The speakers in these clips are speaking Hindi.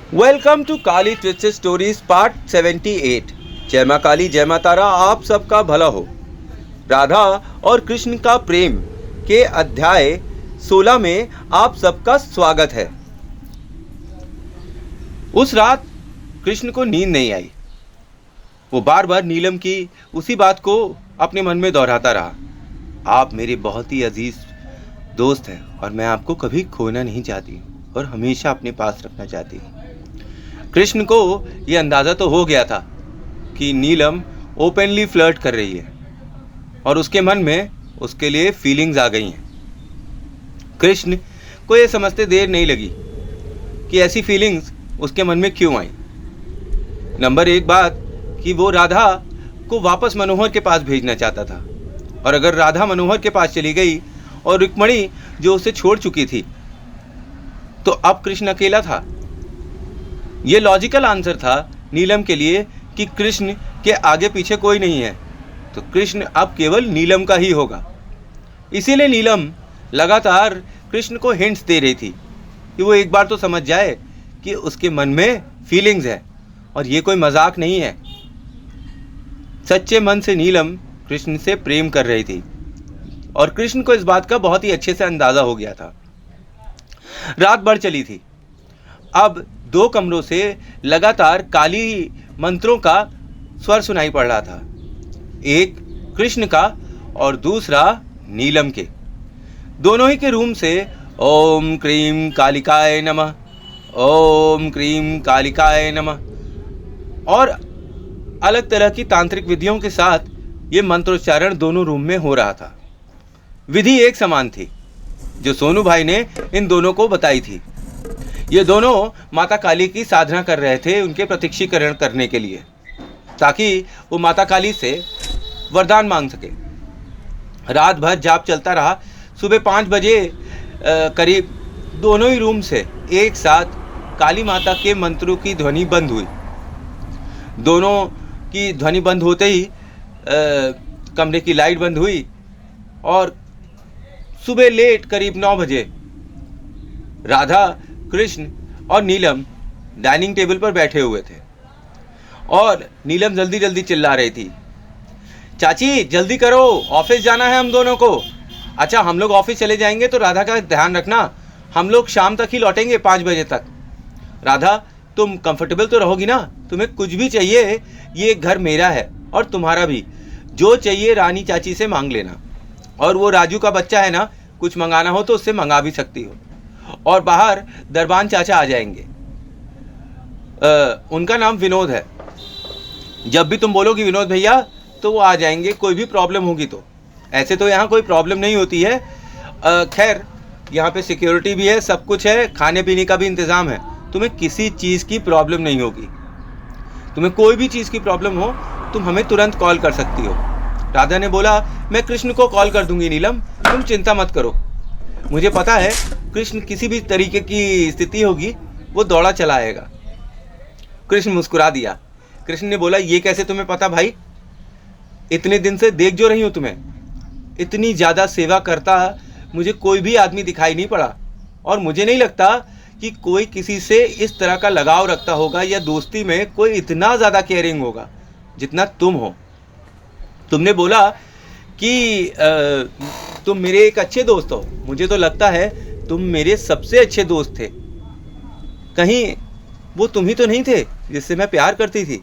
Welcome to Kali twisted stories part 78। जय माँ काली जय माँ तारा, आप सबका भला हो। राधा और कृष्ण का प्रेम के अध्याय 16 में आप सबका स्वागत है। उस रात कृष्ण को नींद नहीं आई। वो बार बार नीलम की उसी बात को अपने मन में दोहराता रहा। आप मेरे बहुत ही अजीज दोस्त हैं और मैं आपको कभी खोना नहीं चाहती और हमेशा अपने पास रखना चाहती हूँ। कृष्ण को यह अंदाज़ा तो हो गया था कि नीलम ओपनली फ्लर्ट कर रही है और उसके मन में उसके लिए फीलिंग्स आ गई हैं। कृष्ण को यह समझते देर नहीं लगी कि ऐसी फीलिंग्स उसके मन में क्यों आई। नंबर एक बात कि वो राधा को वापस मनोहर के पास भेजना चाहता था, और अगर राधा मनोहर के पास चली गई और रुक्मणी जो उसे छोड़ चुकी थी तो अब कृष्ण अकेला था। ये लॉजिकल आंसर था नीलम के लिए कि कृष्ण के आगे पीछे कोई नहीं है, तो कृष्ण अब केवल नीलम का ही होगा। इसीलिए नीलम लगातार कृष्ण को हिंट्स दे रही थी कि वो एक बार तो समझ जाए कि उसके मन में फीलिंग्स है और ये कोई मजाक नहीं है। सच्चे मन से नीलम कृष्ण से प्रेम कर रही थी और कृष्ण को इस बात का बहुत ही अच्छे से अंदाजा हो गया था। रात बढ़ चली थी। अब दो कमरों से लगातार काली मंत्रों का स्वर सुनाई पड़ रहा था, एक कृष्ण का और दूसरा नीलम के। दोनों ही के रूम से ओम क्रीम कालिकाय नमः, ओम क्रीम कालिकाय नमः और अलग तरह की तांत्रिक विधियों के साथ ये मंत्रोच्चारण दोनों रूम में हो रहा था। विधि एक समान थी जो सोनू भाई ने इन दोनों को बताई थी। ये दोनों माता काली की साधना कर रहे थे उनके प्रत्यक्षीकरण करने के लिए, ताकि वो माता काली से वरदान मांग सके। रात भर जाप चलता रहा। सुबह 5 बजे करीब दोनों ही रूम से एक साथ काली माता के मंत्रों की ध्वनि बंद हुई। दोनों की ध्वनि बंद होते ही कमरे की लाइट बंद हुई और सुबह लेट करीब 9 बजे राधा, कृष्ण और नीलम डाइनिंग टेबल पर बैठे हुए थे और नीलम जल्दी जल्दी चिल्ला रही थी, चाची जल्दी करो, ऑफिस जाना है हम दोनों को। अच्छा, हम लोग ऑफिस चले जाएंगे तो राधा का ध्यान रखना, हम लोग शाम तक ही लौटेंगे 5 बजे तक। राधा, तुम कंफर्टेबल तो रहोगी ना? तुम्हें कुछ भी चाहिए, ये घर मेरा है और तुम्हारा भी। जो चाहिए रानी चाची से मांग लेना, और वो राजू का बच्चा है ना, कुछ मंगाना हो तो उससे मंगा भी सकती हो। और बाहर दरबान चाचा आ जाएंगे, उनका नाम विनोद है। जब भी तुम बोलोगी विनोद भैया तो वो आ जाएंगे, कोई भी प्रॉब्लम होगी तो। ऐसे तो यहाँ कोई प्रॉब्लम नहीं होती है। खैर, यहाँ पे सिक्योरिटी भी है, सब कुछ है, खाने पीने का भी इंतज़ाम है। तुम्हें किसी चीज़ की प्रॉब्लम नहीं होगी। तुम्हें कोई भी चीज़ की प्रॉब्लम हो तुम हमें तुरंत कॉल कर सकती हो। राधा ने बोला, मैं कृष्ण को कॉल कर दूंगी नीलम, तुम चिंता मत करो। मुझे पता है कृष्ण किसी भी तरीके की स्थिति होगी वो दौड़ा चला आएगा। कृष्ण मुस्कुरा दिया। कृष्ण ने बोला, ये कैसे तुम्हें पता भाई? इतने दिन से देख जो रही हूँ तुम्हें, इतनी ज़्यादा सेवा करता मुझे कोई भी आदमी दिखाई नहीं पड़ा, और मुझे नहीं लगता कि कोई किसी से इस तरह का लगाव रखता होगा या दोस्ती में कोई इतना ज़्यादा केयरिंग होगा जितना तुम हो। तुमने बोला कि तुम मेरे एक अच्छे दोस्त हो। मुझे तो लगता है तुम मेरे सबसे अच्छे दोस्त थे। कहीं वो तुम ही तो नहीं थे जिससे मैं प्यार करती थी?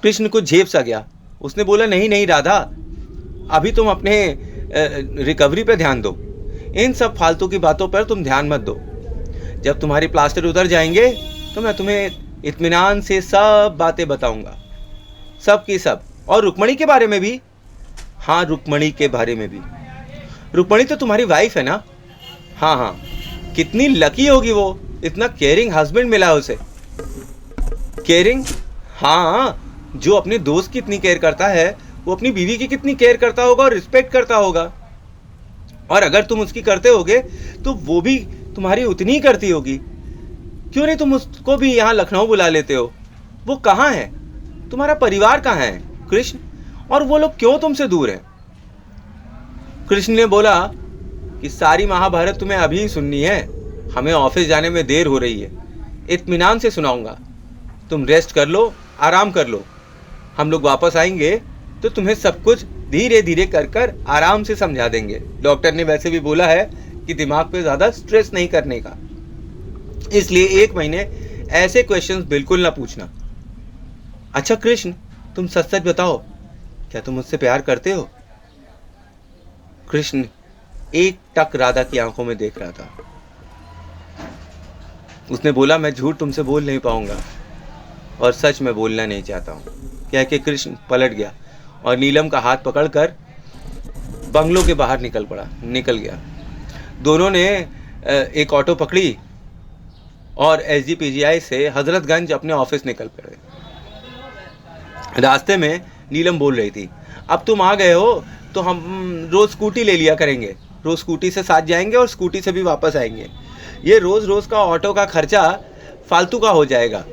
कृष्ण को झेप सा गया। उसने बोला, नहीं नहीं राधा, अभी तुम अपने रिकवरी पे ध्यान दो। इन सब फालतू की बातों पर तुम ध्यान मत दो। जब तुम्हारे प्लास्टर उतर जाएंगे तो मैं तुम्हें इत्मीनान से सब बातें बताऊंगा, सब की सब। और रुक्मणी के बारे में भी। हाँ, रुक्मणी के बारे में भी। रुक्मणी तो तुम्हारी वाइफ है ना? हाँ हाँ, कितनी लकी होगी वो, इतना केयरिंग हस्बैंड मिला उसे। केयरिंग? हाँ, जो अपने दोस्त की इतनी केयर करता है वो अपनी बीवी की कितनी केयर करता होगा और रिस्पेक्ट करता होगा। और अगर तुम उसकी करते होगे तो वो भी तुम्हारी उतनी ही करती होगी। क्यों नहीं तुम उसको भी यहाँ लखनऊ बुला लेते हो? वो कहाँ है? तुम्हारा परिवार कहाँ है कृष्ण? और वो लोग क्यों तुमसे दूर हैं? कृष्ण ने बोला कि सारी महाभारत तुम्हें अभी ही सुननी है, हमें ऑफिस जाने में देर हो रही है। इत्मीनान से सुनाऊंगा। तुम रेस्ट कर लो, आराम कर लो। हम लोग वापस आएंगे तो तुम्हें सब कुछ धीरे धीरे कर कर आराम से समझा देंगे। डॉक्टर ने वैसे भी बोला है कि दिमाग पे ज़्यादा स्ट्रेस नहीं करने का, इसलिए 1 महीने ऐसे क्वेश्चंस बिल्कुल ना पूछना। अच्छा कृष्ण, तुम सच सच बताओ, क्या तुम मुझसे प्यार करते हो? कृष्ण एक टक राधा की आंखों में देख रहा था। उसने बोला, मैं झूठ तुमसे बोल नहीं पाऊंगा और सच में बोलना नहीं चाहता हूं। कह के कृष्ण पलट गया और नीलम का हाथ पकड़कर बंगलों के बाहर निकल गया। दोनों ने एक ऑटो पकड़ी और SGPGI से हजरतगंज अपने ऑफिस निकल पड़े। रास्ते में नीलम बोल रही थी, अब तुम आ गए हो तो हम रोज स्कूटी ले लिया करेंगे, रोज स्कूटी से साथ जाएंगे और स्कूटी से भी वापस आएंगे। ये रोज रोज का ऑटो का खर्चा फालतू का हो जाएगा।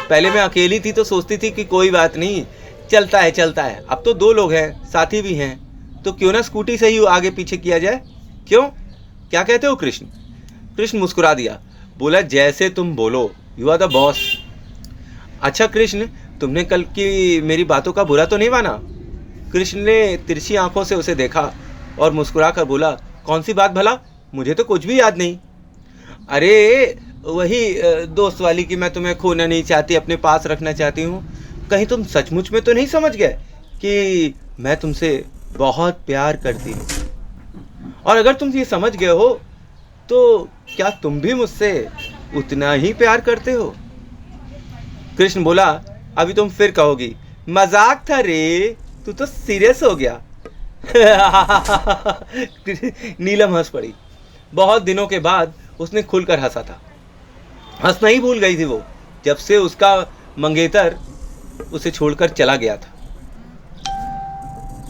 पहले मैं अकेली थी तो सोचती थी कि कोई बात नहीं, चलता है। अब तो 2 लोग हैं, साथी भी हैं, तो क्यों ना स्कूटी से ही आगे पीछे किया जाए। क्यों, क्या कहते हो कृष्ण? कृष्ण मुस्कुरा दिया, बोला, जैसे तुम बोलो, यू आर द बॉस। अच्छा कृष्ण, तुमने कल की मेरी बातों का बुरा तो नहीं माना? कृष्ण ने तिरछी आंखों से उसे देखा और मुस्कुरा कर बोला, कौन सी बात भला? मुझे तो कुछ भी याद नहीं। अरे वही दोस्त वाली कि मैं तुम्हें खोना नहीं चाहती, अपने पास रखना चाहती हूँ। कहीं तुम सचमुच में तो नहीं समझ गए कि मैं तुमसे बहुत प्यार करती हूँ? और अगर तुम ये समझ गए हो तो क्या तुम भी मुझसे उतना ही प्यार करते हो? कृष्ण बोला, अभी तुम फिर कहोगी मजाक था रे, तू तो सीरियस हो गया। नीलम हंस पड़ी। बहुत दिनों के बाद उसने खुलकर हंसा था। हंसना ही भूल गई थी वो, जब से उसका मंगेतर उसे छोड़कर चला गया था।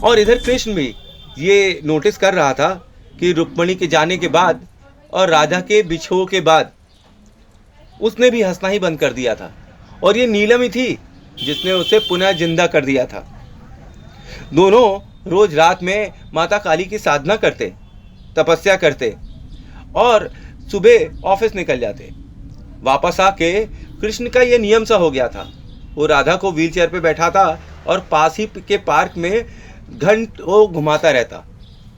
और इधर कृष्ण भी ये नोटिस कर रहा था कि रुक्मणी के जाने के बाद और राधा के बिछोह के बाद उसने भी हंसना ही बंद कर दिया था, और ये नीलम ही थी जिसने उसे पुनः जिंदा कर दिया था। दोनों रोज रात में माता काली की साधना करते, तपस्या करते और सुबह ऑफिस निकल जाते। वापस आके कृष्ण का ये नियम सा हो गया था, वो राधा को व्हीलचेयर पे बैठाता और पास ही के पार्क में घंटों घुमाता रहता।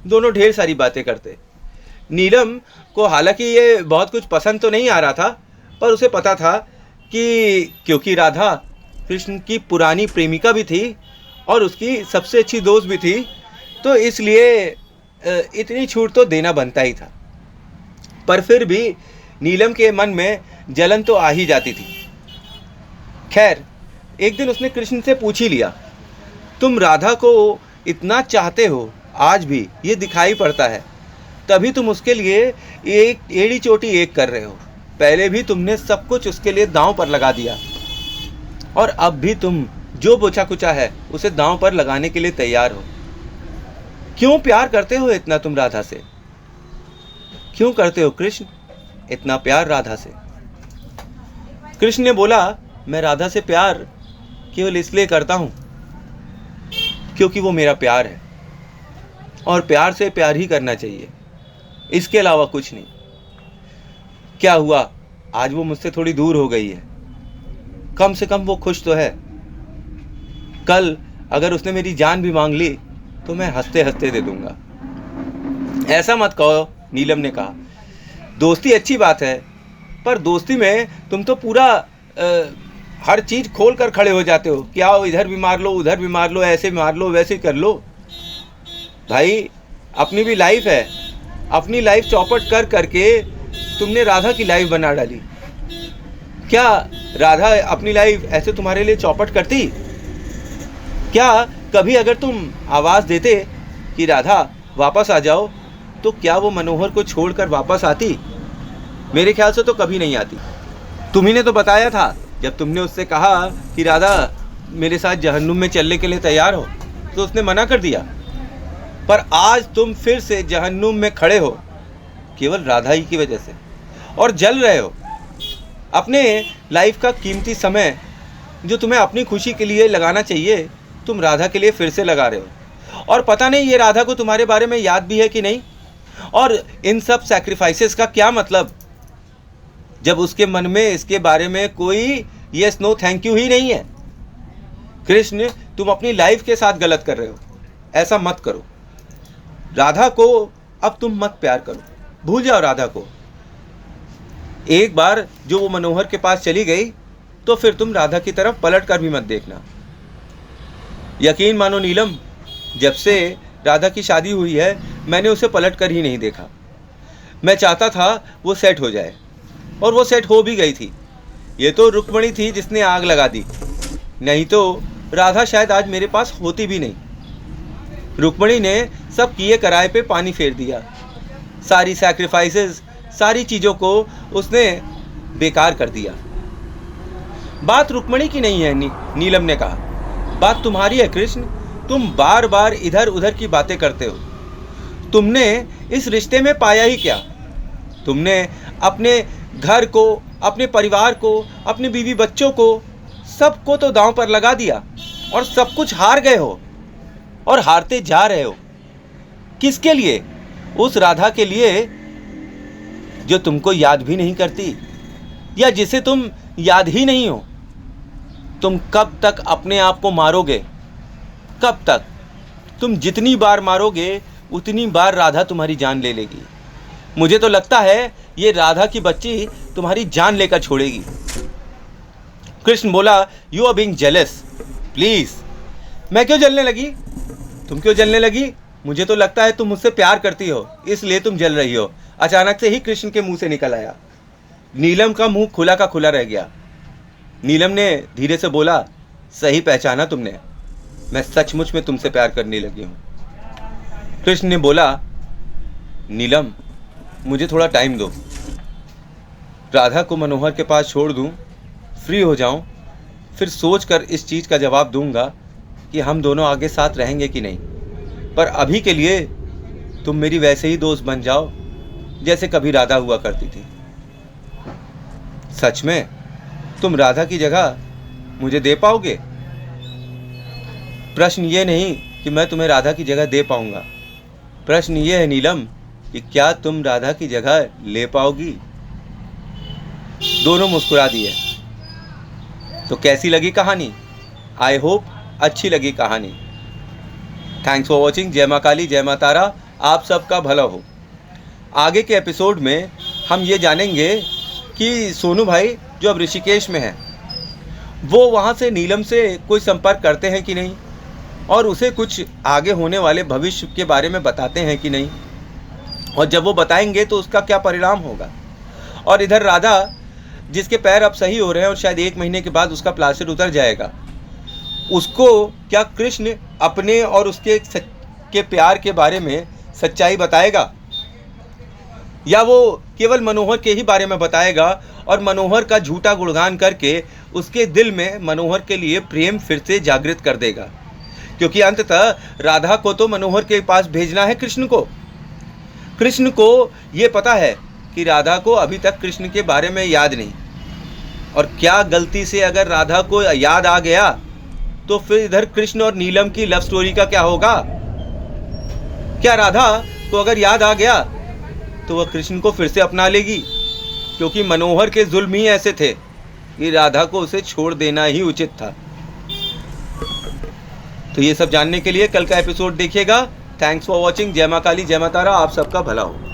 दोनों ढेर सारी बातें करते। नीलम को हालांकि ये बहुत कुछ पसंद तो नहीं आ रहा था, पर उसे पता था कि क्योंकि राधा कृष्ण की पुरानी प्रेमिका भी थी और उसकी सबसे अच्छी दोस्त भी थी, तो इसलिए इतनी छूट तो देना बनता ही था। पर फिर भी नीलम के मन में जलन तो आ ही जाती थी। खैर, एक दिन उसने कृष्ण से पूछ ही लिया, तुम राधा को इतना चाहते हो, आज भी ये दिखाई पड़ता है, तभी तुम उसके लिए एक एड़ी चोटी एक कर रहे हो। पहले भी तुमने सब कुछ उसके लिए दांव पर लगा दिया और अब भी तुम जो बोचा कुचा है उसे दांव पर लगाने के लिए तैयार हो। क्यों प्यार करते हो इतना तुम राधा से? क्यों करते हो कृष्ण इतना प्यार राधा से? कृष्ण ने बोला, मैं राधा से प्यार केवल इसलिए करता हूं क्योंकि वो मेरा प्यार है, और प्यार से प्यार ही करना चाहिए, इसके अलावा कुछ नहीं। क्या हुआ, आज वो मुझसे थोड़ी दूर हो गई है, कम से कम वो खुश तो है। कल अगर उसने मेरी जान भी मांग ली तो मैं हंसते हंसते दे दूंगा। ऐसा मत कहो, नीलम ने कहा। दोस्ती अच्छी बात है, पर दोस्ती में तुम तो पूरा हर चीज खोल कर खड़े हो जाते हो कि आओ इधर भी मार लो, उधर भी मार लो, ऐसे मार लो, वैसे कर लो। भाई, अपनी भी लाइफ है, अपनी लाइफ चौपट कर करके तुमने राधा की लाइफ बना डाली। क्या राधा अपनी लाइफ ऐसे तुम्हारे लिए चौपट करती? क्या कभी अगर तुम आवाज़ देते कि राधा वापस आ जाओ, तो क्या वो मनोहर को छोड़कर वापस आती? मेरे ख्याल से तो कभी नहीं आती। तुम्ही ने तो बताया था, जब तुमने उससे कहा कि राधा मेरे साथ जहन्नुम में चलने के लिए तैयार हो, तो उसने मना कर दिया। पर आज तुम फिर से जहन्नुम में खड़े हो केवल राधा ही की वजह से, और जल रहे हो। अपने लाइफ का कीमती समय जो तुम्हें अपनी खुशी के लिए लगाना चाहिए, तुम राधा के लिए फिर से लगा रहे हो। और पता नहीं ये राधा को तुम्हारे बारे में याद भी है कि नहीं, और इन सब सैक्रिफाइसेस का क्या मतलब? जब उसके मन में इसके बारे में कोई यस नो थैंक यू ही नहीं है। कृष्ण, तुम अपनी लाइफ के साथ गलत कर रहे हो, ऐसा मत करो। राधा को अब तुम मत प्यार करो, भूल जाओ राधा को। एक बार जो वो मनोहर के पास चली गई तो फिर तुम राधा की तरफ पलट कर भी मत देखना। यकीन मानो नीलम, जब से राधा की शादी हुई है मैंने उसे पलट कर ही नहीं देखा। मैं चाहता था वो सेट हो जाए और वो सेट हो भी गई थी। ये तो रुक्मणी थी जिसने आग लगा दी, नहीं तो राधा शायद आज मेरे पास होती भी नहीं। रुक्मणी ने सब किए कराए पे पानी फेर दिया। सारी सैक्रिफाइसेस, सारी चीज़ों को उसने बेकार कर दिया। बात रुक्मणी की नहीं है, नीलम ने कहा, बात तुम्हारी है कृष्ण। तुम बार बार इधर उधर की बातें करते हो। तुमने इस रिश्ते में पाया ही क्या? तुमने अपने घर को, अपने परिवार को, अपने बीवी बच्चों को, सबको तो दांव पर लगा दिया और सब कुछ हार गए हो और हारते जा रहे हो। किसके लिए? उस राधा के लिए जो तुमको याद भी नहीं करती या जिसे तुम याद ही नहीं हो। तुम कब तक अपने आप को मारोगे? कब तक? तुम जितनी बार मारोगे उतनी बार राधा तुम्हारी जान ले लेगी। मुझे तो लगता है ये राधा की बच्ची तुम्हारी जान लेकर छोड़ेगी। कृष्ण बोला, you are being jealous, please. मैं क्यों जलने लगी? तुम क्यों जलने लगी? मुझे तो लगता है तुम मुझसे प्यार करती हो, इसलिए तुम जल रही हो। अचानक से ही कृष्ण के मुंह से निकल आया। नीलम का मुंह खुला का खुला रह गया। नीलम ने धीरे से बोला, सही पहचाना तुमने, मैं सचमुच में तुमसे प्यार करने लगी हूं। कृष्ण ने बोला, नीलम मुझे थोड़ा टाइम दो, राधा को मनोहर के पास छोड़ दूं, फ्री हो जाऊं, फिर सोचकर इस चीज़ का जवाब दूंगा कि हम दोनों आगे साथ रहेंगे कि नहीं। पर अभी के लिए तुम मेरी वैसे ही दोस्त बन जाओ जैसे कभी राधा हुआ करती थी। सच में तुम राधा की जगह मुझे दे पाओगे? प्रश्न ये नहीं कि मैं तुम्हें राधा की जगह दे पाऊंगा, प्रश्न ये है नीलम कि क्या तुम राधा की जगह ले पाओगी? दोनों मुस्कुरा दिए। तो कैसी लगी कहानी? आई होप अच्छी लगी कहानी। Thanks for watching. जय माँ काली, जय माँ तारा, आप सबका भला हो। आगे के एपिसोड में हम ये जानेंगे कि सोनू भाई जो अब ऋषिकेश में हैं, वो वहाँ से नीलम से कोई संपर्क करते हैं कि नहीं, और उसे कुछ आगे होने वाले भविष्य के बारे में बताते हैं कि नहीं, और जब वो बताएंगे तो उसका क्या परिणाम होगा। और इधर राधा जिसके पैर अब सही हो रहे हैं और शायद 1 महीने के बाद उसका प्लास्टर उतर जाएगा, उसको क्या कृष्ण अपने और उसके के प्यार के बारे में सच्चाई बताएगा, या वो केवल मनोहर के ही बारे में बताएगा और मनोहर का झूठा गुणगान करके उसके दिल में मनोहर के लिए प्रेम फिर से जागृत कर देगा? क्योंकि अंततः राधा को तो मनोहर के पास भेजना है कृष्ण को। कृष्ण को ये पता है कि राधा को अभी तक कृष्ण के बारे में याद नहीं, और क्या गलती से अगर राधा को याद आ गया तो फिर इधर कृष्ण और नीलम की लव स्टोरी का क्या होगा? क्या राधा को अगर याद आ गया तो वह कृष्ण को फिर से अपना लेगी? क्योंकि मनोहर के जुल्म ही ऐसे थे कि राधा को उसे छोड़ देना ही उचित था। तो ये सब जानने के लिए कल का एपिसोड देखिएगा। Thanks for watching. जय माँ काली, जय माँ तारा, आप सबका भला हो।